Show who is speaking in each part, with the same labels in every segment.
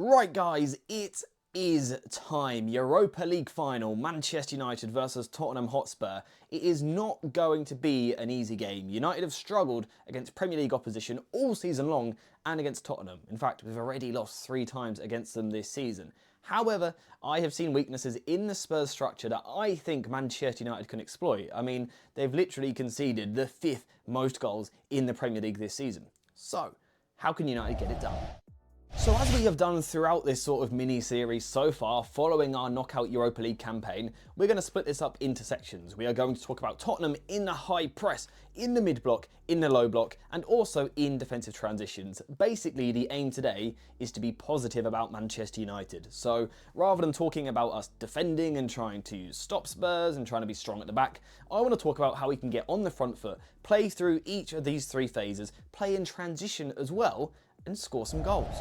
Speaker 1: Right guys, it is time. Europa League final, Manchester United versus Tottenham Hotspur. It is not going to be an easy game. United have struggled against Premier League opposition all season long and against Tottenham. In fact, we've already lost 3 times against them this season. However, I have seen weaknesses in the Spurs structure that I think Manchester United can exploit. I mean, they've literally conceded the 5th most goals in the Premier League this season. So, how can United get it done? So as we have done throughout this sort of mini-series so far, following our Knockout Europa League campaign, we're going to split this up into sections. We are going to talk about Tottenham in the high press, in the mid-block, in the low block, and also in defensive transitions. Basically, the aim today is to be positive about Manchester United. So rather than talking about us defending and trying to stop Spurs and trying to be strong at the back, I want to talk about how we can get on the front foot, play through each of these 3 phases, play in transition as well, and score some goals.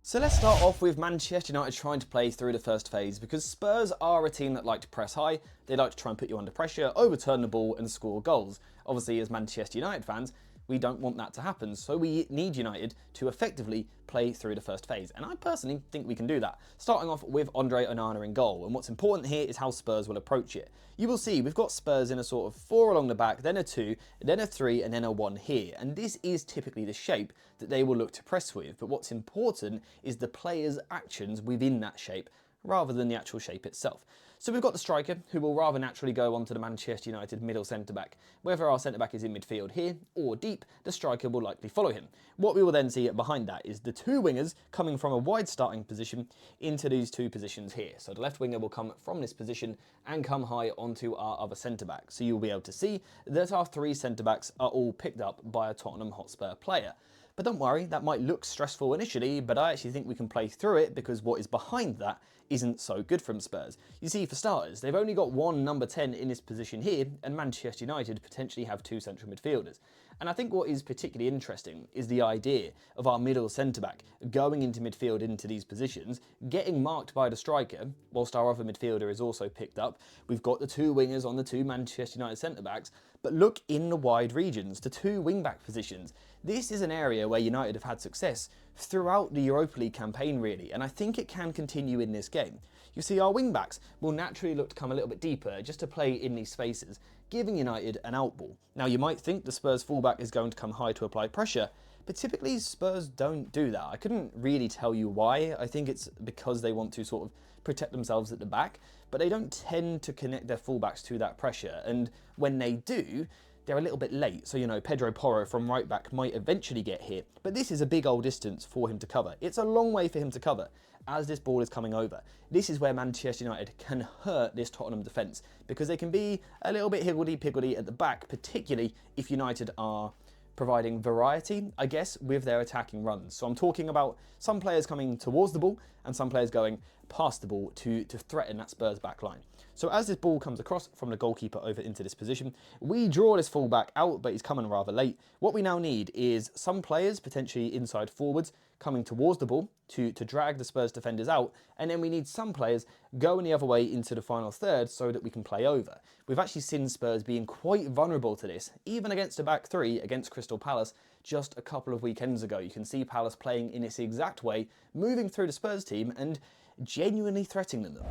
Speaker 1: So let's start off with Manchester United trying to play through the first phase, because Spurs are a team that like to press high. They like to try and put you under pressure, overturn the ball and score goals. Obviously, as Manchester United fans, we don't want that to happen, so we need United to effectively play through the first phase. And I personally think we can do that, starting off with Andre Onana in goal. And what's important here is how Spurs will approach it. You will see we've got Spurs in a sort of 4 along the back, then a 2, then a 3, and then a 1 here. And this is typically the shape that they will look to press with. But what's important is the players' actions within that shape, rather than the actual shape itself. So we've got the striker, who will rather naturally go onto the Manchester United middle centre-back. Whether our centre-back is in midfield here or deep, the striker will likely follow him. What we will then see behind that is the 2 wingers coming from a wide starting position into these 2 positions here. So the left winger will come from this position and come high onto our other centre-back. So you'll be able to see that our 3 centre-backs are all picked up by a Tottenham Hotspur player. But don't worry, that might look stressful initially, but I actually think we can play through it because what is behind that isn't so good from Spurs. You see, for starters, they've only got 1 number 10 in this position here, and Manchester United potentially have 2 central midfielders. And I think what is particularly interesting is the idea of our middle centre-back going into midfield into these positions, getting marked by the striker, whilst our other midfielder is also picked up. We've got the 2 wingers on the 2 Manchester United centre-backs, but look in the wide regions, the 2 wing-back positions. This is an area where United have had success throughout the Europa League campaign, really, and I think it can continue in this game. You see, our wing-backs will naturally look to come a little bit deeper just to play in these spaces, giving United an outball. Now, you might think the Spurs fullback is going to come high to apply pressure, but typically Spurs don't do that. I couldn't really tell you why. I think it's because they want to sort of protect themselves at the back, but they don't tend to connect their fullbacks to that pressure, and when they do, they're a little bit late. So, you know, Pedro Porro from right back might eventually get hit, but this is a big old distance for him to cover. It's a long way for him to cover as this ball is coming over. This is where Manchester United can hurt this Tottenham defence, because they can be a little bit higgledy-piggledy at the back, particularly if United are providing variety, I guess, with their attacking runs. So I'm talking about some players coming towards the ball and some players going past the ball to threaten that Spurs back line. So as this ball comes across from the goalkeeper over into this position, we draw this fullback out, but he's coming rather late. What we now need is some players, potentially inside forwards, coming towards the ball to drag the Spurs defenders out, and then we need some players going the other way into the final third so that we can play over. We've actually seen Spurs being quite vulnerable to this, even against a back 3 against Crystal Palace just a couple of weekends ago. You can see Palace playing in this exact way, moving through the Spurs team and genuinely threatening them.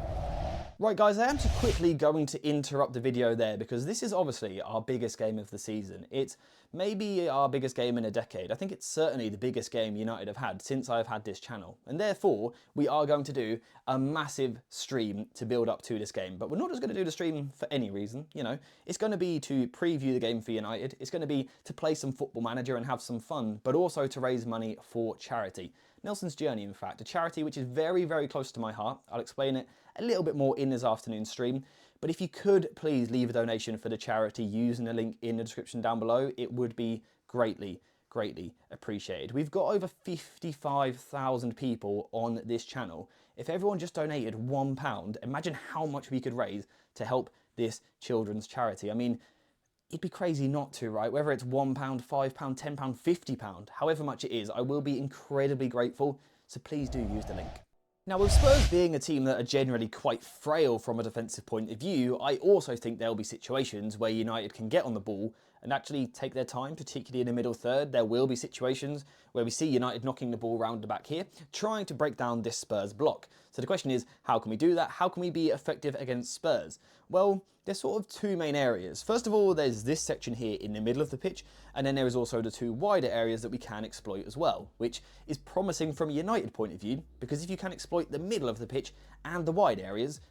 Speaker 1: Right guys, I am just quickly going to interrupt the video there because this is obviously our biggest game of the season. It's maybe our biggest game in a decade. I think it's certainly the biggest game United have had since I've had this channel. And therefore, we are going to do a massive stream to build up to this game. But we're not just going to do the stream for any reason, you know. It's going to be to preview the game for United. It's going to be to play some Football Manager and have some fun, but also to raise money for charity. Nelson's Journey, in fact, a charity which is very, very close to my heart. I'll explain it a little bit more in this afternoon stream. But if you could please leave a donation for the charity using the link in the description down below, it would be greatly, greatly appreciated. We've got over 55,000 people on this channel. If everyone just donated £1, imagine how much we could raise to help this children's charity. I mean, it'd be crazy not to, right? Whether it's £1, £5, £10, £50, however much it is, I will be incredibly grateful, so please do use the link. Now, with Spurs being a team that are generally quite frail from a defensive point of view, I also think there'll be situations where United can get on the ball and actually take their time, particularly in the middle third. There will be situations where we see United knocking the ball round the back here, trying to break down this Spurs block. So the question is, how can we do that? How can we be effective against Spurs? Well, there's sort of two main areas. First of all, there's this section here in the middle of the pitch, and then there is also the two wider areas that we can exploit as well, which is promising from a United point of view, because if you can exploit the middle of the pitch and the wide areas,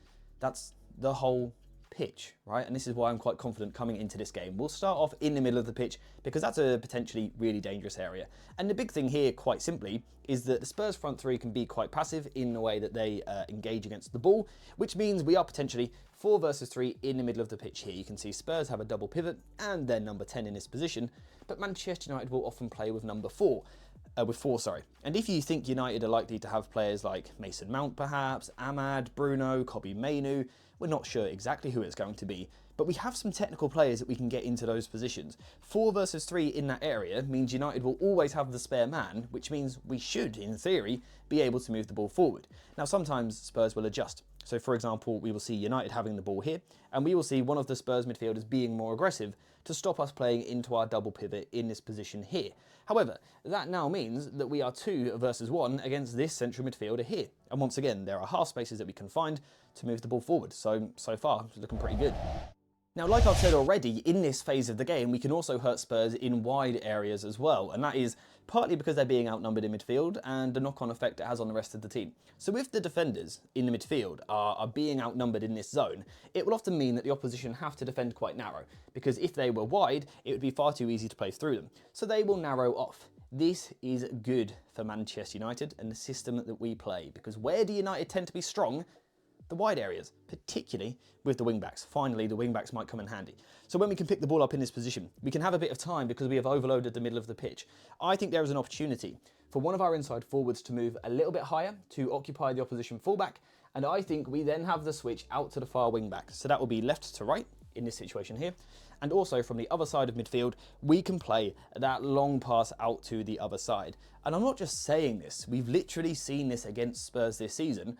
Speaker 1: that's the whole pitch, right? And this is why I'm quite confident coming into this game. We'll start off in the middle of the pitch because that's a potentially really dangerous area. And the big thing here, quite simply, is that the Spurs front three can be quite passive in the way that they engage against the ball, which means we are potentially 4 versus 3 in the middle of the pitch here. You can see Spurs have a double pivot and they're number 10 in this position, but Manchester United will often play with number 4. With 4, sorry. And if you think United are likely to have players like Mason Mount perhaps, Ahmad, Bruno, Kobbie Mainoo, we're not sure exactly who it's going to be, but we have some technical players that we can get into those positions. 4 versus 3 in that area means United will always have the spare man, which means we should, in theory, be able to move the ball forward. Now, sometimes Spurs will adjust. So, for example, we will see United having the ball here, and we will see one of the Spurs midfielders being more aggressive to stop us playing into our double pivot in this position here. However, that now means that we are 2 versus 1 against this central midfielder here. And once again, there are half spaces that we can find to move the ball forward. So far, it's looking pretty good. Now, like I've said already, in this phase of the game, we can also hurt Spurs in wide areas as well. And that is partly because they're being outnumbered in midfield and the knock-on effect it has on the rest of the team. So if the defenders in the midfield are being outnumbered in this zone, it will often mean that the opposition have to defend quite narrow, because if they were wide, it would be far too easy to play through them. So they will narrow off. This is good for Manchester United and the system that we play, because where do United tend to be strong? The wide areas, particularly with the wing-backs. Finally, the wing-backs might come in handy. So when we can pick the ball up in this position, we can have a bit of time because we have overloaded the middle of the pitch. I think there is an opportunity for one of our inside forwards to move a little bit higher to occupy the opposition fullback, and I think we then have the switch out to the far wing-back. So that will be left to right in this situation here. And also from the other side of midfield, we can play that long pass out to the other side. And I'm not just saying this, we've literally seen this against Spurs this season,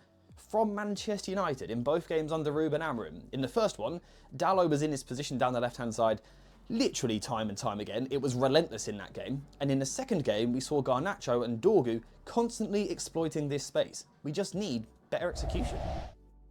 Speaker 1: from Manchester United in both games under Ruben and Amorim. In the first one, Dalot was in his position down the left-hand side literally time and time again. It was relentless in that game. And in the second game, we saw Garnacho and Dorgu constantly exploiting this space. We just need better execution.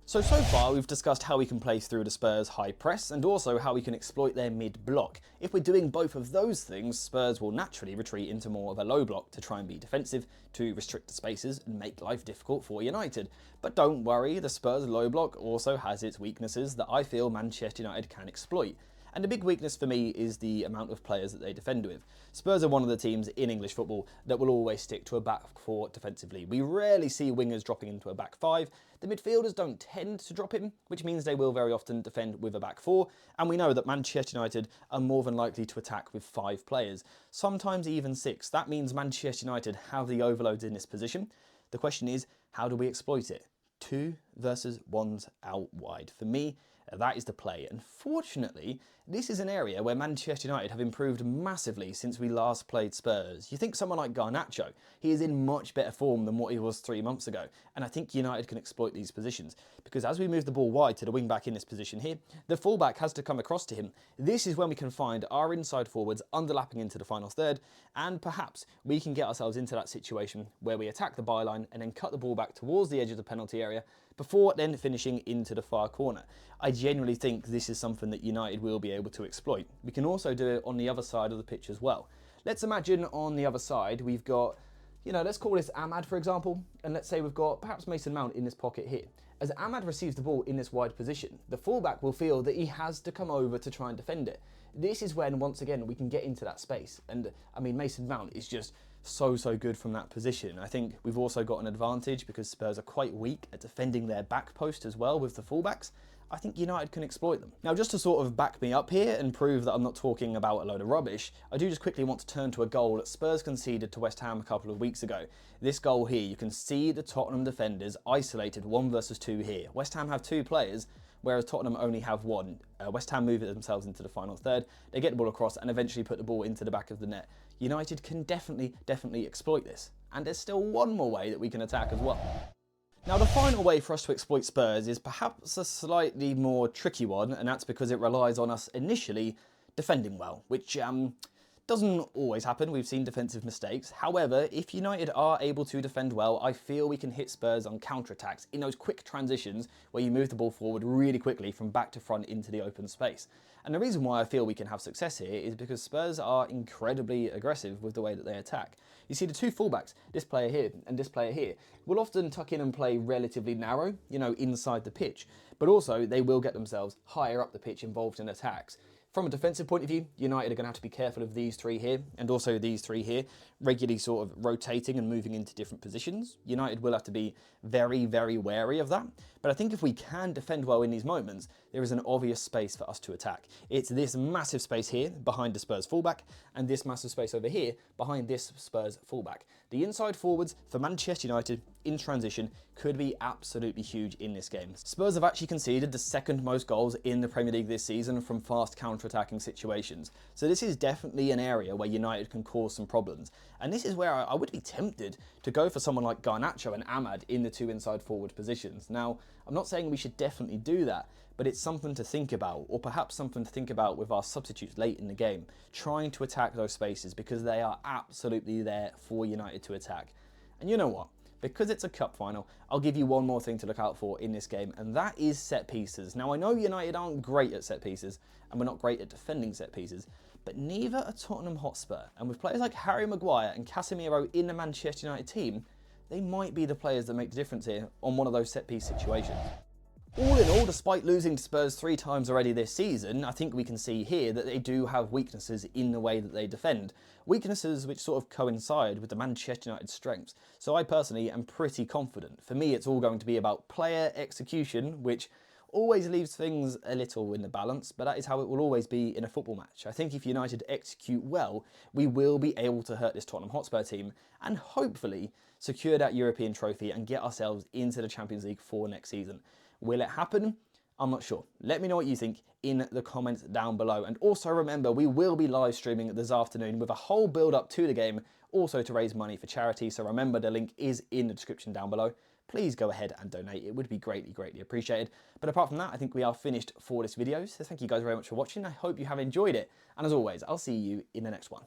Speaker 1: So far we've discussed how we can play through the Spurs high press and also how we can exploit their mid block. If we're doing both of those things, Spurs will naturally retreat into more of a low block to try and be defensive, to restrict the spaces and make life difficult for United. But don't worry, the Spurs low block also has its weaknesses that I feel Manchester United can exploit. And the big weakness for me is the amount of players that they defend with. Spurs are one of the teams in English football that will always stick to a back 4 defensively. We rarely see wingers dropping into a back 5. The midfielders don't tend to drop in, which means they will very often defend with a back 4. And we know that Manchester United are more than likely to attack with 5 players, sometimes even 6. That means Manchester United have the overloads in this position. The question is, how do we exploit it? 2 versus 1s out wide. For me, that is the play. Unfortunately, this is an area where Manchester United have improved massively since we last played Spurs. You think someone like Garnacho, he is in much better form than what he was 3 months ago, and I think United can exploit these positions, because as we move the ball wide to the wing-back in this position here, the full-back has to come across to him. This is when we can find our inside forwards underlapping into the final third, and perhaps we can get ourselves into that situation where we attack the byline and then cut the ball back towards the edge of the penalty area before then finishing into the far corner. I genuinely think this is something that United will be able to exploit. We can also do it on the other side of the pitch as well. Let's imagine on the other side we've got, let's call this Ahmad for example, and let's say we've got perhaps Mason Mount in this pocket here. As Ahmad receives the ball in this wide position, the fullback will feel that he has to come over to try and defend it. This is when, once again, we can get into that space. And I mean, Mason Mount is just so good from that position. I think we've also got an advantage because Spurs are quite weak at defending their back post as well with the fullbacks. I think United can exploit them. Now, just to sort of back me up here and prove that I'm not talking about a load of rubbish, I do just quickly want to turn to a goal that Spurs conceded to West Ham a couple of weeks ago. This goal here, you can see the Tottenham defenders isolated 1 versus 2 here. West Ham have 2 players, whereas Tottenham only have 1. West Ham move themselves into the final third, they get the ball across and eventually put the ball into the back of the net. United can definitely exploit this. And there's still one more way that we can attack as well. Now, the final way for us to exploit Spurs is perhaps a slightly more tricky one, and that's because it relies on us initially defending well, which doesn't always happen. We've seen defensive mistakes. However, if United are able to defend well, I feel we can hit Spurs on counter-attacks in those quick transitions where you move the ball forward really quickly from back to front into the open space. And the reason why I feel we can have success here is because Spurs are incredibly aggressive with the way that they attack. You see the two fullbacks, this player here and this player here, will often tuck in and play relatively narrow, inside the pitch. But also, they will get themselves higher up the pitch involved in attacks. From a defensive point of view, United are going to have to be careful of these three here and also these three here, regularly sort of rotating and moving into different positions. United will have to be very, very wary of that. But I think if we can defend well in these moments, there is an obvious space for us to attack. It's this massive space here behind the Spurs fullback and this massive space over here behind this Spurs fullback. The inside forwards for Manchester United in transition could be absolutely huge in this game. Spurs have actually conceded the second most goals in the Premier League this season from fast counter-attacking situations. So this is definitely an area where United can cause some problems. And this is where I would be tempted to go for someone like Garnacho and Ahmad in the two inside forward positions. Now, I'm not saying we should definitely do that, but it's something to think about, or perhaps something to think about with our substitutes late in the game, trying to attack those spaces because they are absolutely there for United to attack. And you know what? Because it's a cup final, I'll give you one more thing to look out for in this game, and that is set pieces. Now, I know United aren't great at set pieces, and we're not great at defending set pieces, but neither are Tottenham Hotspur. And with players like Harry Maguire and Casemiro in the Manchester United team, they might be the players that make the difference here on one of those set piece situations. All in all, despite losing to Spurs 3 times already this season, I think we can see here that they do have weaknesses in the way that they defend. Weaknesses which sort of coincide with the Manchester United strengths. So I personally am pretty confident. For me, it's all going to be about player execution, which always leaves things a little in the balance, but that is how it will always be in a football match. I think if United execute well, we will be able to hurt this Tottenham Hotspur team and hopefully secure that European trophy and get ourselves into the Champions League for next season. Will it happen? I'm not sure. Let me know what you think in the comments down below. And also remember, we will be live streaming this afternoon with a whole build up to the game, also to raise money for charity. So remember, the link is in the description down below. Please go ahead and donate. It would be greatly, greatly appreciated. But apart from that, I think we are finished for this video. So thank you guys very much for watching. I hope you have enjoyed it. And as always, I'll see you in the next one.